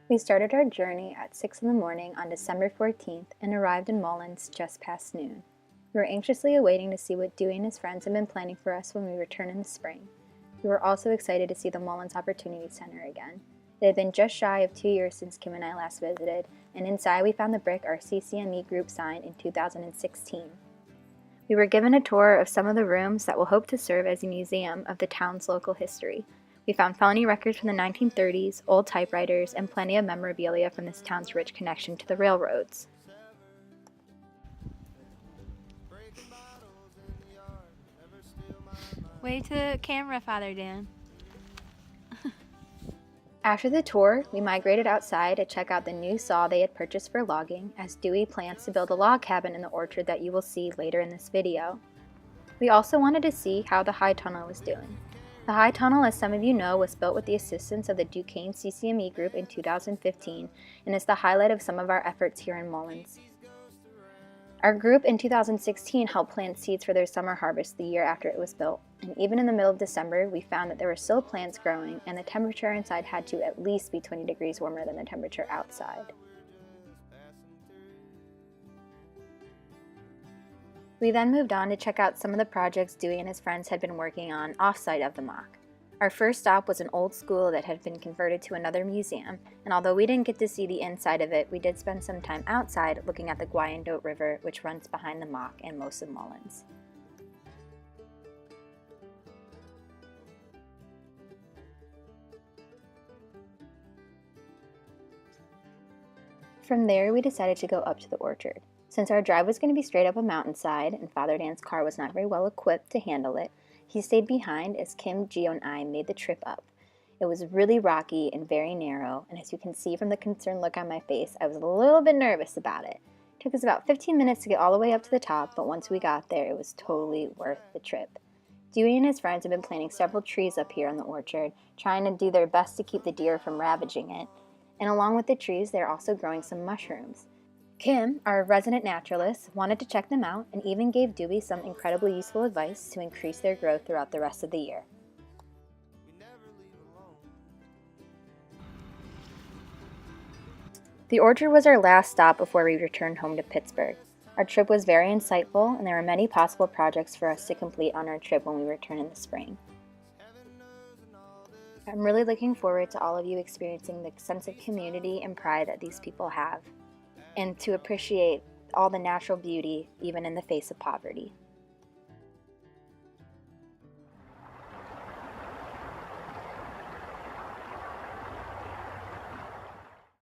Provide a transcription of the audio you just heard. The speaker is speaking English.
We started our journey at 6 in the morning on December 14th and arrived in Mullens just past noon. We were anxiously awaiting to see what Dewey and his friends had been planning for us when we return in the spring. We were also excited to see the Mullens Opportunity Center again. It had been just shy of 2 years since Kim and I last visited, and inside we found the brick our CCME group signed in 2016. We were given a tour of some of the rooms that will hope to serve as a museum of the town's local history. We found felony records from the 1930s, old typewriters, and plenty of memorabilia from this town's rich connection to the railroads. Wave to the camera, Father Dan. After the tour, we migrated outside to check out the new saw they had purchased for logging, as Dewey plans to build a log cabin in the orchard that you will see later in this video. We also wanted to see how the high tunnel was doing. The high tunnel, as some of you know, was built with the assistance of the Duquesne CCME group in 2015 and is the highlight of some of our efforts here in Mullens. Our group in 2016 helped plant seeds for their summer harvest the year after it was built, and even in the middle of December we found that there were still plants growing and the temperature inside had to at least be 20 degrees warmer than the temperature outside. We then moved on to check out some of the projects Dewey and his friends had been working on off-site of the mock. Our first stop was an old school that had been converted to another museum, and although we didn't get to see the inside of it, we did spend some time outside looking at the Wyandotte River, which runs behind the mock and most of Mullens. From there, we decided to go up to the orchard. Since our drive was going to be straight up a mountainside and Father Dan's car was not very well equipped to handle it, he stayed behind as Kim, Gio, and I made the trip up. It was really rocky and very narrow, and as you can see from the concerned look on my face, I was a little bit nervous about it. It took us about 15 minutes to get all the way up to the top, but once we got there, it was totally worth the trip. Dewey and his friends have been planting several trees up here in the orchard, trying to do their best to keep the deer from ravaging it. And along with the trees, they're also growing some mushrooms. Kim, our resident naturalist, wanted to check them out and even gave Dewey some incredibly useful advice to increase their growth throughout the rest of the year. The orchard was our last stop before we returned home to Pittsburgh. Our trip was very insightful, and there were many possible projects for us to complete on our trip when we return in the spring. I'm really looking forward to all of you experiencing the sense of community and pride that these people have, and to appreciate all the natural beauty even in the face of poverty.